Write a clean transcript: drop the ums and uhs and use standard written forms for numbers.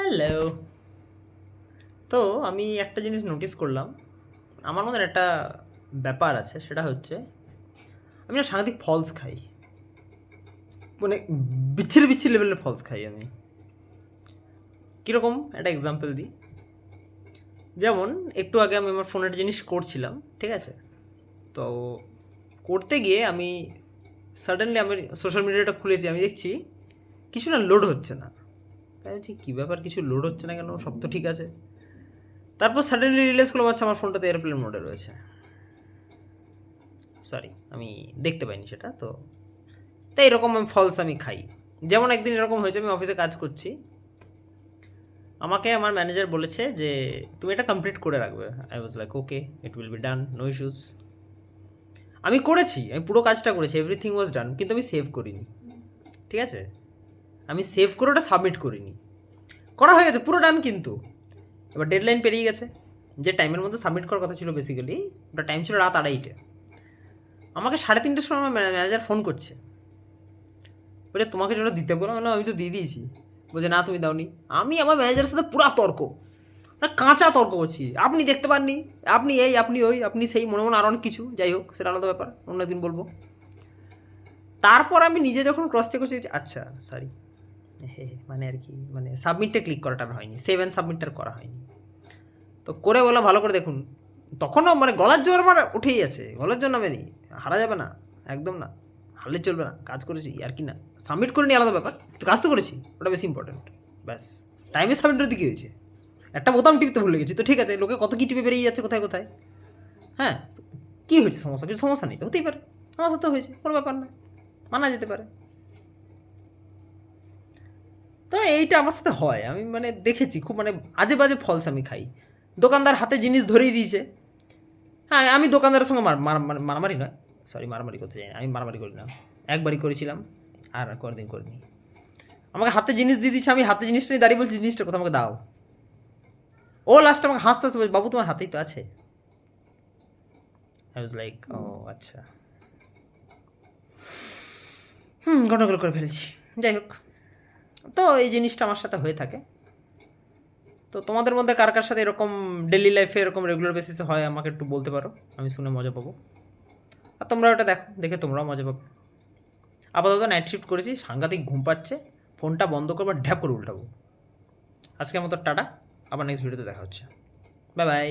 Hello. তো আমি একটা জিনিস নোটিস করলাম, আমার মধ্যে একটা ব্যাপার আছে, সেটা হচ্ছে আমি না সাংঘাতিক ফলস খাই, মানে বিচ্ছিরি বিচ্ছিরি লেভেলের ফলস খাই আমি। কীরকম একটা এক্সাম্পল দিই। যেমন একটু আগে আমি আমার ফোনের জিনিস করছিলাম, ঠিক আছে? তো করতে গিয়ে আমি সাডেনলি আমি সোশ্যাল মিডিয়াটা খুলেছি, আমি দেখছি কিছু না লোড হচ্ছে না। তাই বলছি কী ব্যাপার, কিছু লোড হচ্ছে না কেন, সব তো ঠিক আছে। তারপর সাডেনলি রিয়েলাইজ করলাম, আচ্ছা আমার ফোনটাতে এয়ারপ্লেন মোডে রয়েছে। সরি, আমি দেখতে পাইনি সেটা। তো তাই এরকম আমি ফলস আমি খাই। যেমন একদিন এরকম হয়েছে, আমি অফিসে কাজ করছি, আমাকে আমার ম্যানেজার বলেছে যে তুমি এটা কমপ্লিট করে রাখবে। I was like okay, it will be done, no issues. আমি করেছি, আমি পুরো কাজটা করেছি, এভরিথিং ওয়াজ ডান, কিন্তু আমি সেভ করিনি। ঠিক আছে, আমি সেভ করে ওটা সাবমিট করিনি। করা হয়ে গেছে, পুরো ডান, কিন্তু এবার ডেডলাইন পেরিয়ে গেছে। যে টাইমের মধ্যে সাবমিট করার কথা ছিল, বেসিক্যালি ওটা টাইম ছিল রাত 2:30-টে। আমাকে 3:30-টের সময় আমার ম্যানেজার ফোন করছে, বলে তোমাকে যেটা দিতে বলো, আমি তো দিয়ে দিয়েছি। বলছে না তুমি দাওনি। আমি আমার ম্যানেজারের সাথে পুরা তর্ক, কাঁচা তর্ক করছি, আপনি দেখতে পাননি, আপনি এই, আপনি ওই, আপনি সেই, মনে মনে আরও অনেক কিছু। যাই হোক, সেটা আলাদা ব্যাপার, অন্য দিন বলবো। তারপর আমি নিজে যখন ক্রস চেক করছি, আচ্ছা সরি, মানে আর কি, মানে সাবমিটটা ক্লিক করাটা হয়নি, সেভ অ্যান্ড সাবমিটটা করা হয়নি। তো করে বললাম ভালো করে দেখুন। তখনও মানে গলার জোর আমার উঠেই আছে, গলার জন্য নামে নি, হারা যাবে না, একদম না, হারলে চলবে না, কাজ করেছি আর কি না, সাবমিট করে নি আলাদা ব্যাপার, তো কাজ তো করেছি, ওটা বেশি ইম্পর্টেন্ট। ব্যাস, টাইমে সাবমিটের দিকে হয়েছে, একটা বোতাম টিপতে ভুলে গেছি, তো ঠিক আছে, লোকে কত কী টিপে বেরিয়ে যাচ্ছে কোথায় কোথায়। হ্যাঁ, কী হয়েছে, সমস্যা কিছু সমস্যা নেই তো, হতেই পারে, আমার সাথে হয়েছে, কোনো ব্যাপার না, মানা যেতে পারে। তো এইটা আমার সাথে হয়, আমি মানে দেখেছি খুব, মানে আজে বাজে ফলস আমি খাই। দোকানদার হাতে জিনিস ধরেই দিয়েছে, হ্যাঁ আমি দোকানদারের সঙ্গে মারামারি নয়, সরি, মারামারি করতে চাই না, আমি মারামারি করি না, একবারই করেছিলাম, আর কোনোদিন করিনি। আমাকে হাতে জিনিস দিয়ে দিচ্ছে, আমি হাতে জিনিসটা নিয়ে দাঁড়িয়ে বলছি জিনিসটা কোথাও আমাকে দাও। ও লাস্ট আমাকে হাসতে হাসতে বলছে, বাবু তোমার হাতেই তো আছে। আই ওয়াজ লাইক ও আচ্ছা, গন্ডগোল করে ফেলেছি। যাই হোক, তো এই জিনিসটা আমার সাথে হয়ে থাকে। তো তোমাদের মধ্যে কার কার সাথে এরকম ডেলি লাইফে এরকম রেগুলার বেসিসে হয়, আমাকে একটু বলতে পারো, আমি শুনে মজা পাবো। আর তোমরা ওটা দেখো, দেখে তোমরাও মজা পাবে। আপাতত নাইট শিফট করেছি, সাংঘাতিক ঘুম পাচ্ছে, ফোনটা বন্ধ করবার ঢ্যাপ করে উল্টাবো। আজকের মতো টাটা, আবার নেক্সট ভিডিওতে দেখা হচ্ছে, বাই বাই।